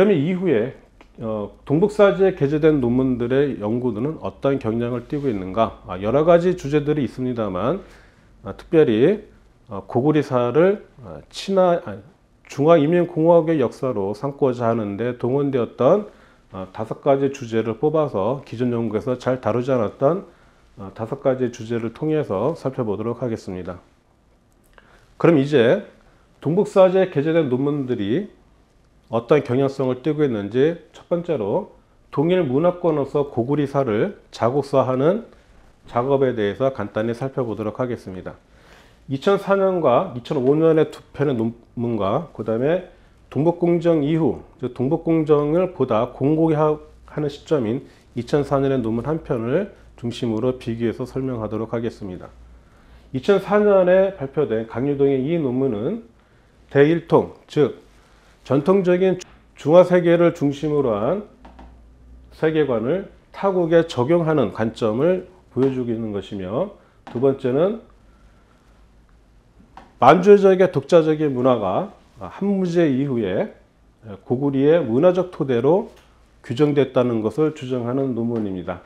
그러면 이후에 동북사지에 게재된 논문들의 연구는 어떤 경향을 띠고 있는가? 여러 가지 주제들이 있습니다만 특별히 고구리사를 중화인민공화국의 역사로 삼고자 하는데 동원되었던 5가지 주제를 뽑아서 기존 연구에서 잘 다루지 않았던 5가지 주제를 통해서 살펴보도록 하겠습니다. 그럼 이제 동북사지에 게재된 논문들이 어떤 경향성을 띠고 있는지 첫 번째로 동일 문화권으로서 고구리사를 자국사하는 작업에 대해서 간단히 살펴보도록 하겠습니다. 2004년과 2005년의 두 편의 논문과 그 다음에 동북공정 이후 동북공정을 보다 공고히 하는 시점인 2004년의 논문 한 편을 중심으로 비교해서 설명하도록 하겠습니다. 2004년에 발표된 강유동의 이 논문은 대일통, 즉 전통적인 중화세계를 중심으로 한 세계관을 타국에 적용하는 관점을 보여주고 있는 것이며, 두 번째는 만주족의 독자적인 문화가 한무제 이후에 고구리의 문화적 토대로 규정됐다는 것을 주장하는 논문입니다.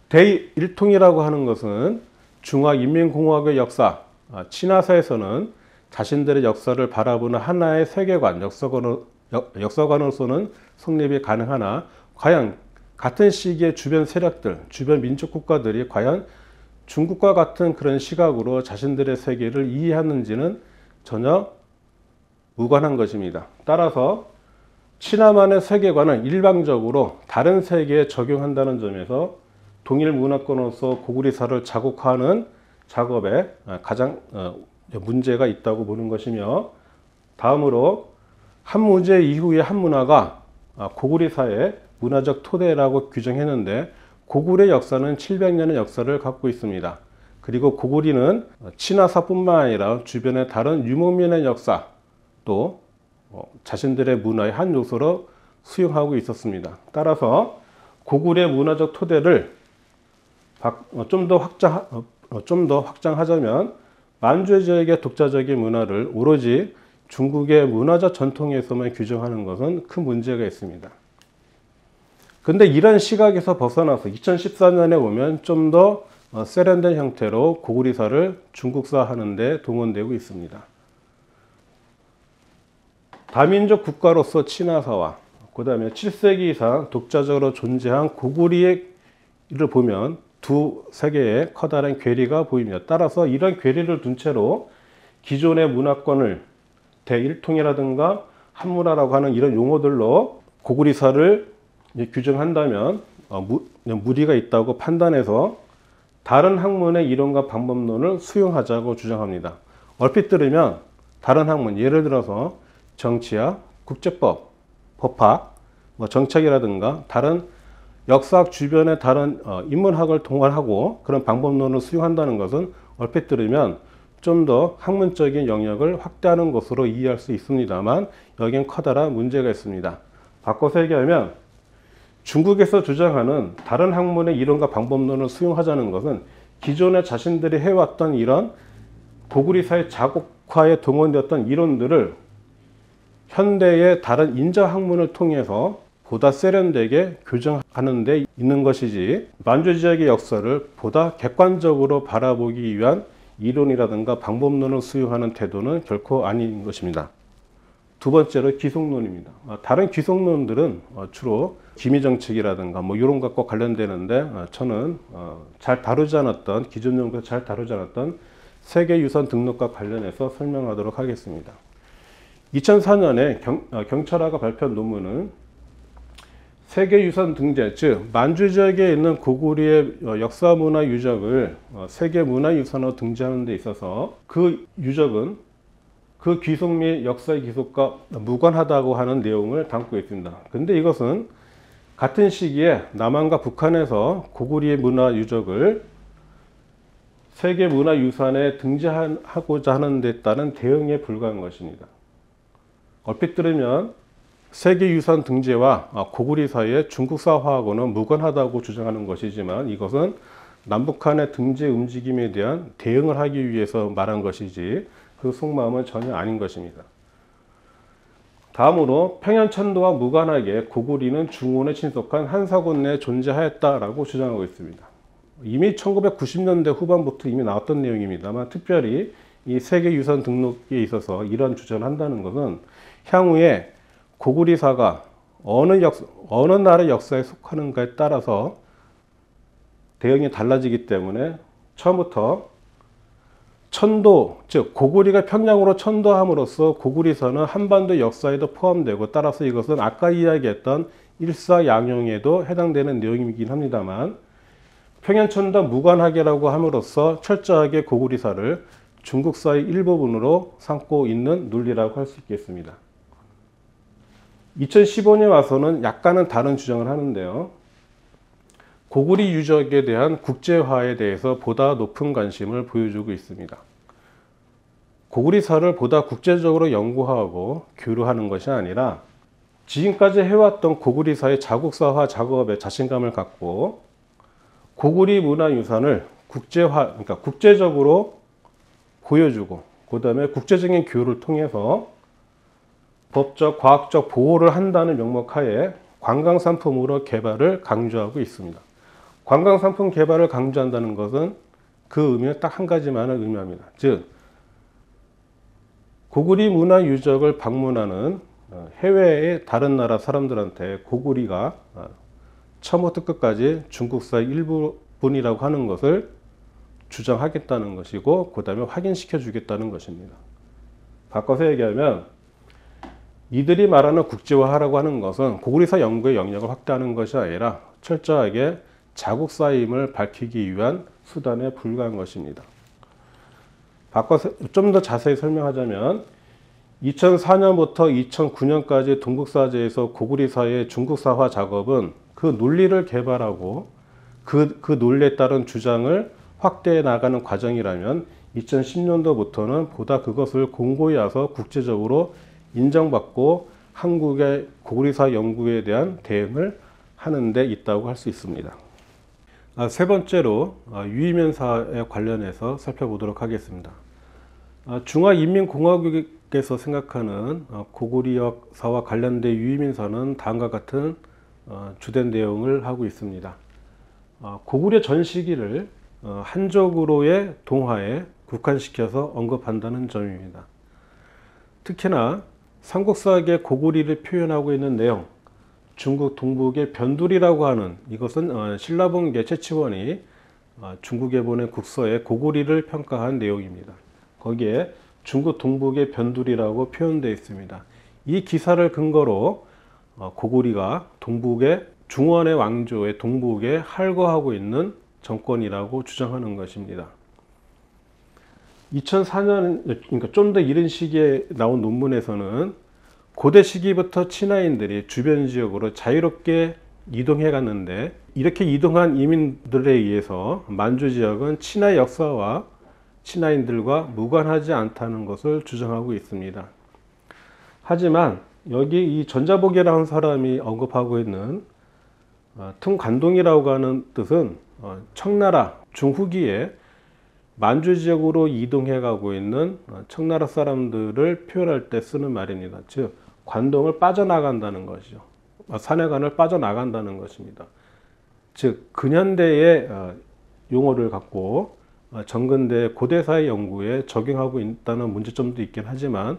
대일통이라고 하는 것은 중화인민공화국의 역사, 친화사에서는 자신들의 역사를 바라보는 하나의 세계관, 역사관으로서는 성립이 가능하나 과연 같은 시기의 주변 세력들, 주변 민족 국가들이 과연 중국과 같은 그런 시각으로 자신들의 세계를 이해하는지는 전혀 무관한 것입니다. 따라서 친화만의 세계관을 일방적으로 다른 세계에 적용한다는 점에서 동일 문화권으로서 고구리사를 자국화하는 작업에 가장 문제가 있다고 보는 것이며, 다음으로 한무제 이후의 한문화가 고구리사의 문화적 토대라고 규정했는데 고구려의 역사는 700년의 역사를 갖고 있습니다. 그리고 고구리는 친화사뿐만 아니라 주변의 다른 유목민의 역사 또 자신들의 문화의 한 요소로 수용하고 있었습니다. 따라서 고구려의 문화적 토대를 좀 더 확장하자면 만주의 지역의 독자적인 문화를 오로지 중국의 문화적 전통에서만 규정하는 것은 큰 문제가 있습니다. 근데 이런 시각에서 벗어나서 2014년에 보면 좀 더 세련된 형태로 고구리사를 중국사하는 데 동원되고 있습니다. 다민족 국가로서 친화사와 그 다음에 7세기 이상 독자적으로 존재한 고구리를 보면 두 세계의 커다란 괴리가 보입니다. 따라서 이런 괴리를 둔 채로 기존의 문화권을 대일통이라든가 한문화라고 하는 이런 용어들로 고구리사를 규정한다면 무리가 있다고 판단해서 다른 학문의 이론과 방법론을 수용하자고 주장합니다. 얼핏 들으면 다른 학문, 예를 들어서 정치학, 국제법, 법학, 정책이라든가 다른 역사학 주변의 다른 인문학을 동원하고 그런 방법론을 수용한다는 것은 얼핏 들으면 좀 더 학문적인 영역을 확대하는 것으로 이해할 수 있습니다만 여기엔 커다란 문제가 있습니다. 바꿔서 얘기하면 중국에서 주장하는 다른 학문의 이론과 방법론을 수용하자는 것은 기존에 자신들이 해왔던 이런 고구리사의 자국화에 동원되었던 이론들을 현대의 다른 인정학문을 통해서 보다 세련되게 교정하는 데 있는 것이지 만주 지역의 역사를 보다 객관적으로 바라보기 위한 이론이라든가 방법론을 수용하는 태도는 결코 아닌 것입니다. 두 번째로 기속론입니다. 다른 기속론들은 주로 기미정책이라든가 이런 것과 관련되는데 저는 잘 다루지 않았던, 기존 연구에서 잘 다루지 않았던 세계유산 등록과 관련해서 설명하도록 하겠습니다. 2004년에 경찰화가 발표한 논문은 세계유산 등재, 즉 만주 지역에 있는 고구리의 역사문화 유적을 세계문화유산으로 등재하는 데 있어서 그 유적은 그 귀속 및 역사의 기속과 무관하다고 하는 내용을 담고 있습니다. 근데 이것은 같은 시기에 남한과 북한에서 고구리의 문화 유적을 세계문화유산에 등재하고자 하는 데 따른 대응에 불과한 것입니다. 얼핏 들으면 세계유산 등재와 고구리 사이의 중국사화하고는 무관하다고 주장하는 것이지만 이것은 남북한의 등재 움직임에 대한 대응을 하기 위해서 말한 것이지 그 속마음은 전혀 아닌 것입니다. 다음으로 평양천도와 무관하게 고구리는 중원에 친속한 한사군 내에 존재하였다라고 주장하고 있습니다. 이미 1990년대 후반부터 이미 나왔던 내용입니다만, 특별히 이 세계유산 등록에 있어서 이런 주장을 한다는 것은 향후에 고구리사가 어느 나라의 역사에 속하는가에 따라서 대응이 달라지기 때문에 처음부터 천도, 즉 고구리가 평양으로 천도함으로써 고구리사는 한반도 역사에도 포함되고, 따라서 이것은 아까 이야기했던 일사양용에도 해당되는 내용이긴 합니다만, 평양천도와 무관하게라고 함으로써 철저하게 고구리사를 중국사의 일부분으로 삼고 있는 논리라고 할 수 있겠습니다. 2015년에 와서는 약간은 다른 주장을 하는데요. 고구리 유적에 대한 국제화에 대해서 보다 높은 관심을 보여주고 있습니다. 고구리사를 보다 국제적으로 연구하고 교류하는 것이 아니라 지금까지 해왔던 고구리사의 자국사화 작업에 자신감을 갖고 고구리 문화유산을 그러니까 국제적으로 보여주고, 그 다음에 국제적인 교류를 통해서 법적, 과학적 보호를 한다는 명목하에 관광상품으로 개발을 강조하고 있습니다. 관광상품 개발을 강조한다는 것은 그 의미는 딱 한 가지만을 의미합니다. 즉, 고구리 문화유적을 방문하는 해외의 다른 나라 사람들한테 고구리가 처음부터 끝까지 중국사의 일부분이라고 하는 것을 주장하겠다는 것이고, 그 다음에 확인시켜 주겠다는 것입니다. 바꿔서 얘기하면 이들이 말하는 국제화하라고 하는 것은 고구리사 연구의 영역을 확대하는 것이 아니라 철저하게 자국사임을 밝히기 위한 수단에 불과한 것입니다. 바꿔서 좀 더 자세히 설명하자면 2004년부터 2009년까지 동북사제에서 고구리사의 중국사화 작업은 그 논리를 개발하고 그 논리에 따른 주장을 확대해 나가는 과정이라면, 2010년도부터는 보다 그것을 공고히 와서 국제적으로 인정받고 한국의 고구리사 연구에 대한 대응을 하는 데 있다고 할 수 있습니다. 세 번째로 유이면사에 관련해서 살펴보도록 하겠습니다. 중화인민공화국에서 생각하는 고구리사와 관련된 유이민사는 다음과 같은 주된 내용을 하고 있습니다. 고구려 전 시기를 한족으로의 동화에 국한시켜서 언급한다는 점입니다. 특히나 삼국사학의 고구리를 표현하고 있는 내용, 중국 동북의 변두리라고 하는, 이것은 신라본계 최치원이 중국에 보낸 국서에 고구리를 평가한 내용입니다. 거기에 중국 동북의 변두리라고 표현되어 있습니다. 이 기사를 근거로 고구리가 동북의 중원의 왕조의 동북에 할거하고 있는 정권이라고 주장하는 것입니다. 2004년, 그러니까 좀 더 이른 시기에 나온 논문에서는 고대 시기부터 친화인들이 주변 지역으로 자유롭게 이동해 갔는데, 이렇게 이동한 이민들에 의해서 만주 지역은 친화 역사와 친화인들과 무관하지 않다는 것을 주장하고 있습니다. 하지만 여기 이 전자복이라는 사람이 언급하고 있는 퉁관동이라고 하는 뜻은 청나라 중후기에 만주 지역으로 이동해 가고 있는 청나라 사람들을 표현할 때 쓰는 말입니다. 즉, 관동을 빠져나간다는 것이죠. 산해관을 빠져나간다는 것입니다. 즉, 근현대의 용어를 갖고 정근대 고대사의 연구에 적용하고 있다는 문제점도 있긴 하지만,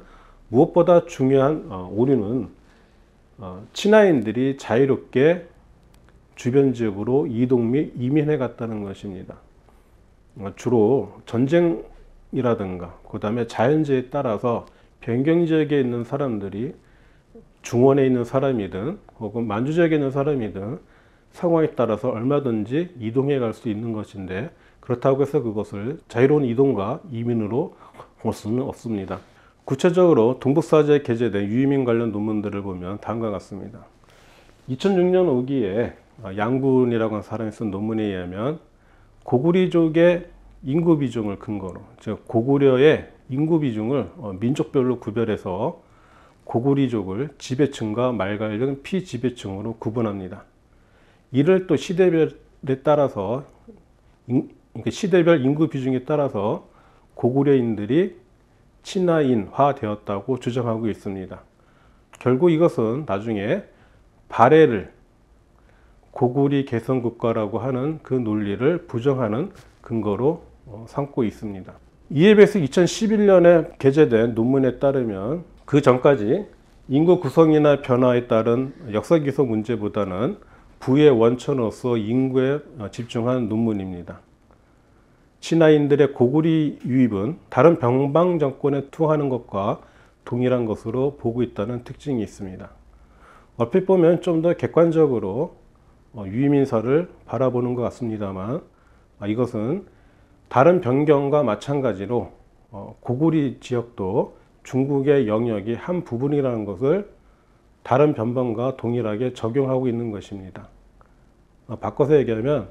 무엇보다 중요한 오류는 친화인들이 자유롭게 주변 지역으로 이동 및 이민해 갔다는 것입니다. 주로 전쟁이라든가 그 다음에 자연재해에 따라서 변경 지역에 있는 사람들이 중원에 있는 사람이든 혹은 만주 지역에 있는 사람이든 상황에 따라서 얼마든지 이동해 갈 수 있는 것인데, 그렇다고 해서 그것을 자유로운 이동과 이민으로 볼 수는 없습니다. 구체적으로 동북사제에 게재된 유이민 관련 논문들을 보면 다음과 같습니다. 2006년 5기에 양군이라고 하는 사람이 쓴 논문에 의하면 고구리족의 인구 비중을 근거로, 즉 고구려의 인구 비중을 민족별로 구별해서 고구리족을 지배층과 말갈 등 피지배층으로 구분합니다. 이를 또 시대별에 따라서, 시대별 인구 비중에 따라서 고구려인들이 친화인화 되었다고 주장하고 있습니다. 결국 이것은 나중에 발해를 고구리 개성국가라고 하는 그 논리를 부정하는 근거로 삼고 있습니다. 이에 비해서 2011년에 게재된 논문에 따르면 그 전까지 인구 구성이나 변화에 따른 역사기소 문제보다는 부의 원천으로서 인구에 집중한 논문입니다. 친하인들의 고구리 유입은 다른 병방 정권에 투하하는 것과 동일한 것으로 보고 있다는 특징이 있습니다. 얼핏 보면 좀 더 객관적으로 유입인사를 바라보는 것 같습니다만 이것은 다른 변경과 마찬가지로 고구리 지역도 중국의 영역이 한 부분이라는 것을 다른 변방과 동일하게 적용하고 있는 것입니다. 바꿔서 얘기하면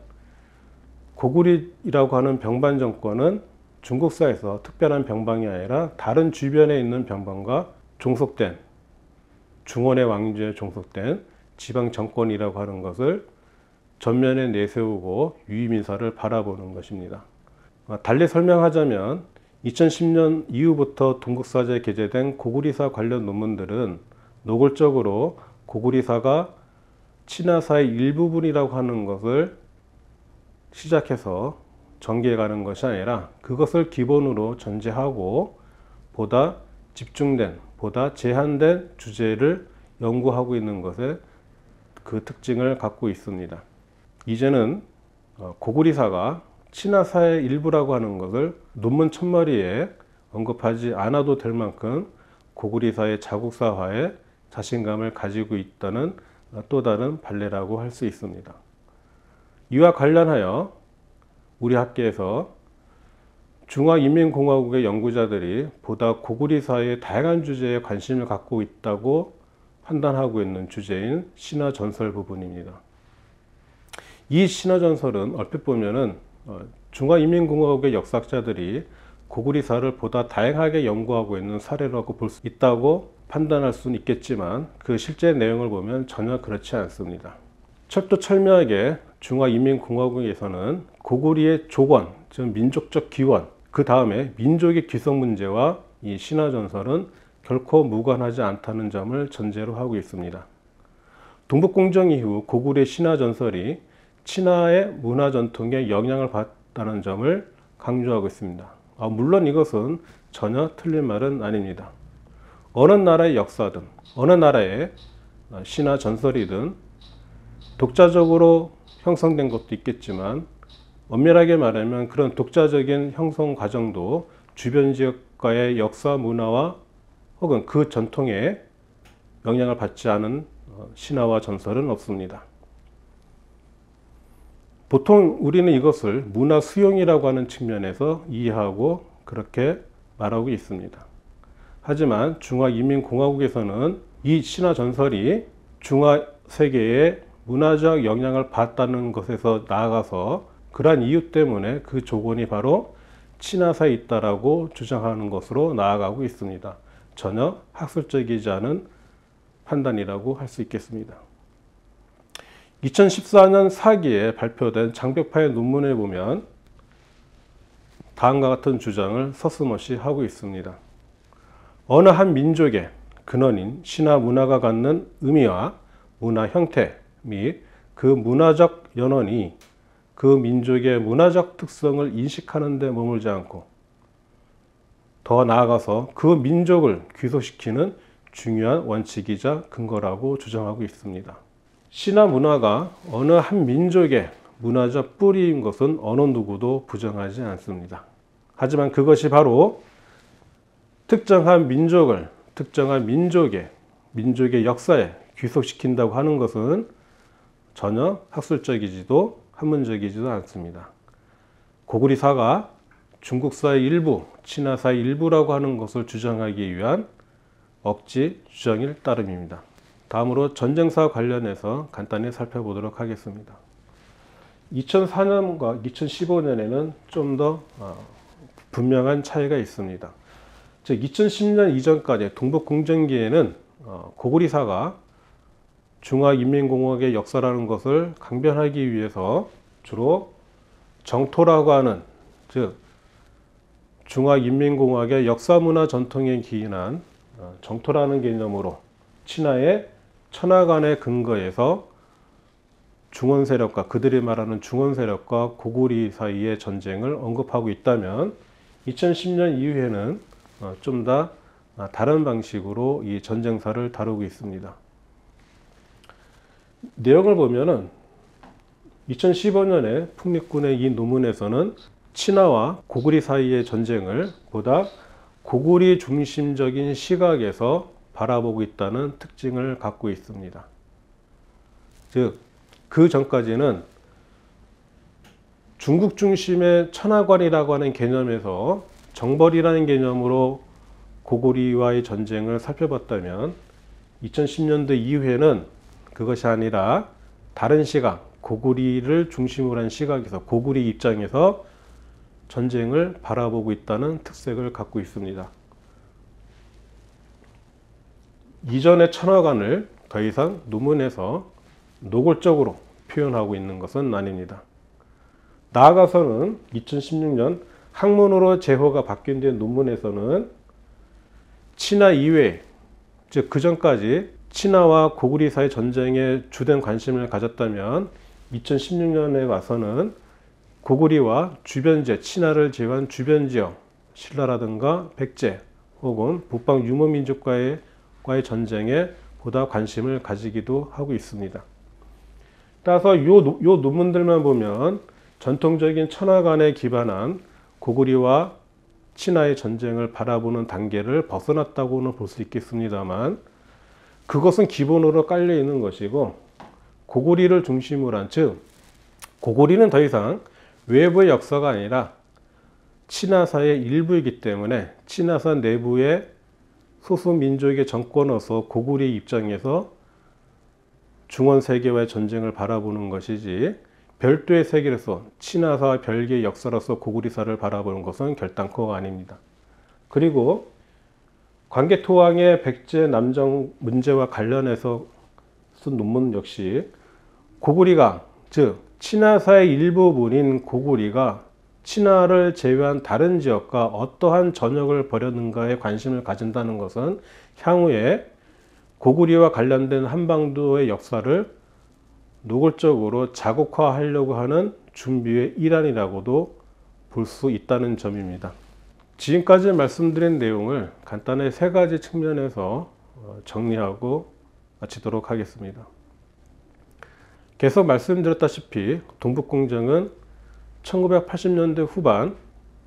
고구리라고 하는 병반 정권은 중국사에서 특별한 병방이 아니라 다른 주변에 있는 병방과 종속된 중원의 왕조에 종속된 지방 정권이라고 하는 것을 전면에 내세우고 유입인사를 바라보는 것입니다. 달리 설명하자면 2010년 이후부터 동국사제에 게재된 고구리사 관련 논문들은 노골적으로 고구리사가 친화사의 일부분이라고 하는 것을 시작해서 전개해가는 것이 아니라 그것을 기본으로 전제하고 보다 집중된, 보다 제한된 주제를 연구하고 있는 것에 그 특징을 갖고 있습니다. 이제는 고구리사가 친화사의 일부라고 하는 것을 논문 첫머리에 언급하지 않아도 될 만큼 고구리사의 자국사화에 자신감을 가지고 있다는 또 다른 판례라고 할 수 있습니다. 이와 관련하여 우리 학계에서 중화인민공화국의 연구자들이 보다 고구리사의 다양한 주제에 관심을 갖고 있다고 판단하고 있는 주제인 신화전설 부분입니다. 이 신화전설은 얼핏 보면은 중화인민공화국의 역사학자들이 고구리사를 보다 다양하게 연구하고 있는 사례라고 볼 수 있다고 판단할 수는 있겠지만 그 실제 내용을 보면 전혀 그렇지 않습니다. 철두철미하게 중화인민공화국에서는 고구리의 조건, 즉 민족적 기원, 그 다음에 민족의 귀성 문제와 이 신화전설은 결코 무관하지 않다는 점을 전제로 하고 있습니다. 동북공정 이후 고구리의 신화전설이 친화의 문화전통에 영향을 받았다는 점을 강조하고 있습니다. 물론 이것은 전혀 틀린 말은 아닙니다. 어느 나라의 역사든 어느 나라의 신화전설이든 독자적으로 형성된 것도 있겠지만 엄밀하게 말하면 그런 독자적인 형성 과정도 주변 지역과의 역사 문화와 혹은 그 전통에 영향을 받지 않은 신화와 전설은 없습니다. 보통 우리는 이것을 문화 수용이라고 하는 측면에서 이해하고 그렇게 말하고 있습니다. 하지만 중화인민공화국에서는 이 신화 전설이 중화 세계에 문화적 영향을 받았다는 것에서 나아가서 그러한 이유 때문에 그 조건이 바로 친화사에 있다라고 주장하는 것으로 나아가고 있습니다. 전혀 학술적이지 않은 판단이라고 할 수 있겠습니다. 2014년 4기에 발표된 장벽파의 논문에 보면 다음과 같은 주장을 서슴없이 하고 있습니다. 어느 한 민족의 근원인 신화 문화가 갖는 의미와 문화 형태 및 그 문화적 연원이 그 민족의 문화적 특성을 인식하는 데 머물지 않고 더 나아가서 그 민족을 귀속시키는 중요한 원칙이자 근거라고 주장하고 있습니다. 신화 문화가 어느 한 민족의 문화적 뿌리인 것은 어느 누구도 부정하지 않습니다. 하지만 그것이 바로 특정한 민족을 특정한 민족의 역사에 귀속시킨다고 하는 것은 전혀 학술적이지도 학문적이지도 않습니다. 고구리사가 중국사의 일부, 친화사의 일부라고 하는 것을 주장하기 위한 억지 주장일 따름입니다. 다음으로 전쟁사 관련해서 간단히 살펴보도록 하겠습니다. 2004년과 2015년에는 좀 더 분명한 차이가 있습니다. 즉 2010년 이전까지 동북공정기에는 고구리사가 중화인민공화국의 역사라는 것을 강변하기 위해서 주로 정토라고 하는 즉 중화인민공화국의 역사문화 전통에 기인한 정토라는 개념으로 친하의 천하간의 근거에서 중원 세력과 그들이 말하는 중원 세력과 고구리 사이의 전쟁을 언급하고 있다면 2010년 이후에는 좀 더 다른 방식으로 이 전쟁사를 다루고 있습니다. 내용을 보면은 2015년에 풍립군의 이 논문에서는 친하와 고구리 사이의 전쟁을 보다 고구리 중심적인 시각에서 바라보고 있다는 특징을 갖고 있습니다. 즉, 그 전까지는 중국 중심의 천하관이라고 하는 개념에서 정벌이라는 개념으로 고구리와의 전쟁을 살펴봤다면 2010년도 이후에는 그것이 아니라 다른 시각, 고구리를 중심으로 한 시각에서 고구리 입장에서 전쟁을 바라보고 있다는 특색을 갖고 있습니다. 이전의 천하관을 더 이상 논문에서 노골적으로 표현하고 있는 것은 아닙니다. 나아가서는 2016년 학문으로 제호가 바뀐 뒤 논문에서는 친하 이외, 즉 그전까지 친하와 고구리 사이 전쟁에 주된 관심을 가졌다면 2016년에 와서는 고구리와 주변지역, 친하를 제외한 주변지역, 신라라든가 백제 혹은 북방 유목민족과의 전쟁에 보다 관심을 가지기도 하고 있습니다. 따라서 요 논문들만 보면 전통적인 천하관에 기반한 고구리와 친하의 전쟁을 바라보는 단계를 벗어났다고는 볼 수 있겠습니다만 그것은 기본으로 깔려 있는 것이고 고구리를 중심으로 한, 즉 고구리는 더 이상 외부의 역사가 아니라 친하사의 일부이기 때문에 친하사 내부의 소수 민족의 정권으로서 고구리 입장에서 중원 세계와의 전쟁을 바라보는 것이지 별도의 세계로서 친하사와 별개의 역사로서 고구리사를 바라보는 것은 결단코 아닙니다. 그리고 관계토왕의 백제 남정 문제와 관련해서 쓴 논문 역시 고구리가, 즉 친하사의 일부분인 고구리가 친하를 제외한 다른 지역과 어떠한 전역을 벌였는가에 관심을 가진다는 것은 향후에 고구리와 관련된 한반도의 역사를 노골적으로 자국화하려고 하는 준비의 일환이라고도 볼 수 있다는 점입니다. 지금까지 말씀드린 내용을 간단히 세 가지 측면에서 정리하고 마치도록 하겠습니다. 계속 말씀드렸다시피 동북공정은 1980년대 후반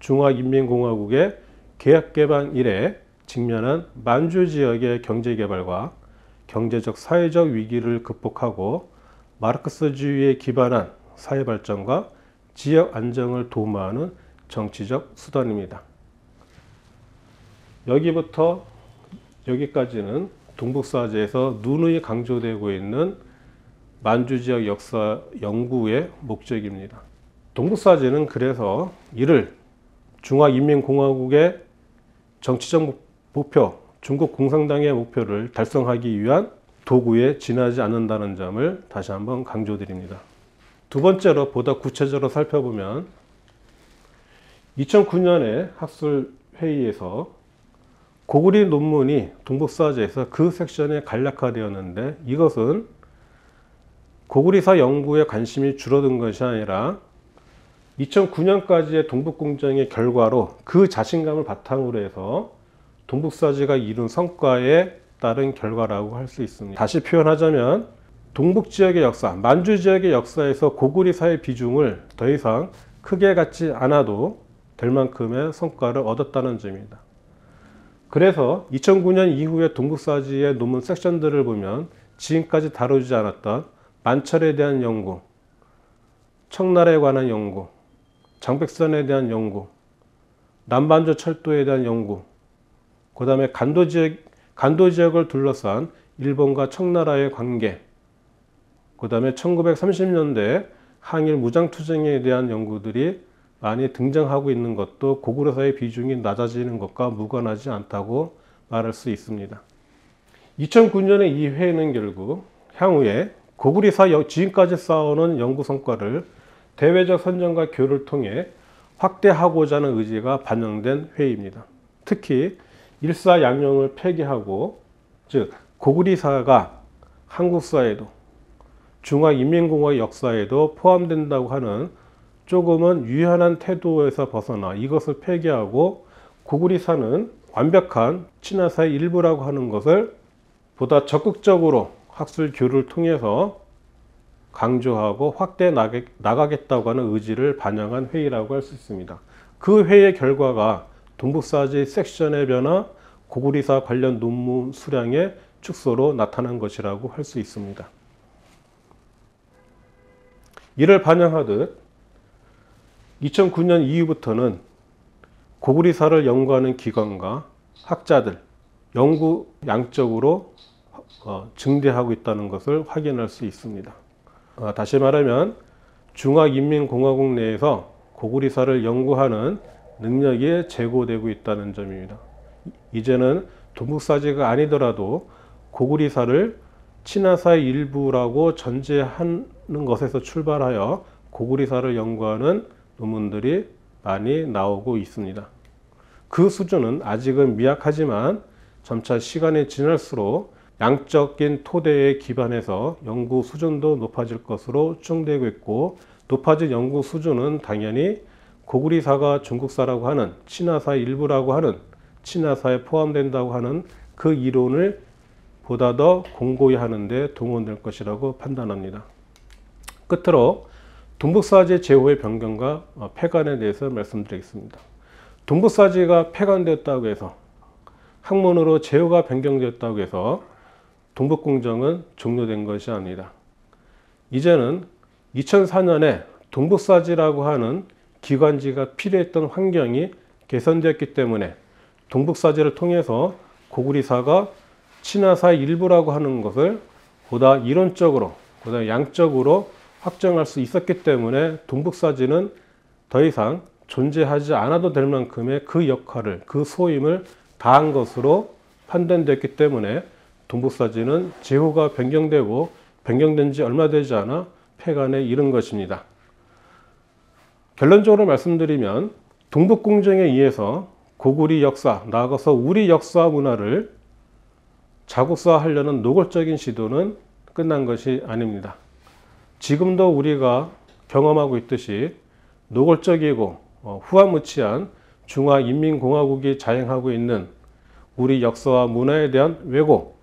중화인민공화국의 개혁개방 이래 직면한 만주 지역의 경제개발과 경제적 사회적 위기를 극복하고 마르크스주의에 기반한 사회발전과 지역 안정을 도모하는 정치적 수단입니다. 여기부터 여기까지는 동북사제에서 누누이 강조되고 있는 만주 지역 역사 연구의 목적입니다. 동북사제는 그래서 이를 중화인민공화국의 정치적 목표, 중국 공산당의 목표를 달성하기 위한 도구에 지나지 않는다는 점을 다시 한번 강조드립니다. 두 번째로 보다 구체적으로 살펴보면 2009년에 학술회의에서 고구리 논문이 동북사제에서 그 섹션에 간략화되었는데 이것은 고구리사 연구에 관심이 줄어든 것이 아니라 2009년까지의 동북공정의 결과로 그 자신감을 바탕으로 해서 동북사제가 이룬 성과에 따른 결과라고 할 수 있습니다. 다시 표현하자면 동북지역의 역사, 만주 지역의 역사에서 고구리사의 비중을 더 이상 크게 갖지 않아도 될 만큼의 성과를 얻었다는 점입니다. 그래서 2009년 이후에 동북사지의 논문 섹션들을 보면 지금까지 다루지 않았던 만철에 대한 연구, 청나라에 관한 연구, 장백산에 대한 연구, 남반도 철도에 대한 연구, 그 다음에 간도 지역을 둘러싼 일본과 청나라의 관계, 그 다음에 1930년대 항일 무장투쟁에 대한 연구들이 많이 등장하고 있는 것도 고구려사의 비중이 낮아지는 것과 무관하지 않다고 말할 수 있습니다. 2009년의 이 회의는 결국 향후에 고구리사 지금까지 쌓아오는 연구 성과를 대외적 선정과 교류를 통해 확대하고자 하는 의지가 반영된 회의입니다. 특히 일사양령을 폐기하고, 즉 고구리사가 한국사에도 중화인민공화국 역사에도 포함된다고 하는 조금은 유연한 태도에서 벗어나 이것을 폐기하고 고구리사는 완벽한 친화사의 일부라고 하는 것을 보다 적극적으로 학술 교류를 통해서 강조하고 확대해 나가겠다고 하는 의지를 반영한 회의라고 할 수 있습니다. 그 회의의 결과가 동북사지 섹션의 변화, 고구리사 관련 논문 수량의 축소로 나타난 것이라고 할 수 있습니다. 이를 반영하듯 2009년 이후부터는 고구리사를 연구하는 기관과 학자들, 연구 양적으로 증대하고 있다는 것을 확인할 수 있습니다. 다시 말하면 중화인민공화국 내에서 고구리사를 연구하는 능력이 제고되고 있다는 점입니다. 이제는 동북사지가 아니더라도 고구리사를 친화사의 일부라고 전제하는 것에서 출발하여 고구리사를 연구하는 논문들이 많이 나오고 있습니다. 그 수준은 아직은 미약하지만 점차 시간이 지날수록 양적인 토대에 기반해서 연구 수준도 높아질 것으로 추정되고 있고, 높아진 연구 수준은 당연히 고구리사가 중국사라고 하는 친화사의 일부라고 하는 친화사에 포함된다고 하는 그 이론을 보다 더 공고히 하는 데 동원될 것이라고 판단합니다. 끝으로 동북사지 제호의 변경과 폐간에 대해서 말씀드리겠습니다. 동북사지가 폐간되었다고 해서, 학문으로 제호가 변경되었다고 해서 동북공정은 종료된 것이 아닙니다. 이제는 2004년에 동북사지라고 하는 기관지가 필요했던 환경이 개선되었기 때문에 동북사지를 통해서 고구리사가 친화사의 일부라고 하는 것을 보다 이론적으로, 보다 양적으로 확정할 수 있었기 때문에 동북사지는 더 이상 존재하지 않아도 될 만큼의 그 역할을, 그 소임을 다한 것으로 판단됐기 때문에 동북사지는 제호가 변경되고 변경된 지 얼마 되지 않아 폐간에 이른 것입니다. 결론적으로 말씀드리면 동북공정에 의해서 고구리 역사, 나아가서 우리 역사 문화를 자국사하려는 노골적인 시도는 끝난 것이 아닙니다. 지금도 우리가 경험하고 있듯이 노골적이고 후한무치한 중화인민공화국이 자행하고 있는 우리 역사와 문화에 대한 왜곡,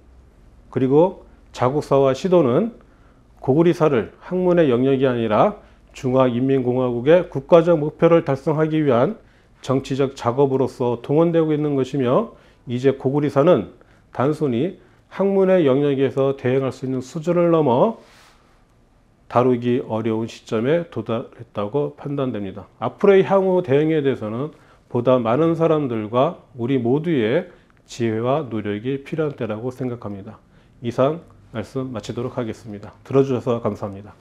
그리고 자국사화 시도는 고구리사를 학문의 영역이 아니라 중화인민공화국의 국가적 목표를 달성하기 위한 정치적 작업으로서 동원되고 있는 것이며, 이제 고구리사는 단순히 학문의 영역에서 대응할 수 있는 수준을 넘어 다루기 어려운 시점에 도달했다고 판단됩니다. 앞으로의 향후 대응에 대해서는 보다 많은 사람들과 우리 모두의 지혜와 노력이 필요한 때라고 생각합니다. 이상 말씀 마치도록 하겠습니다. 들어주셔서 감사합니다.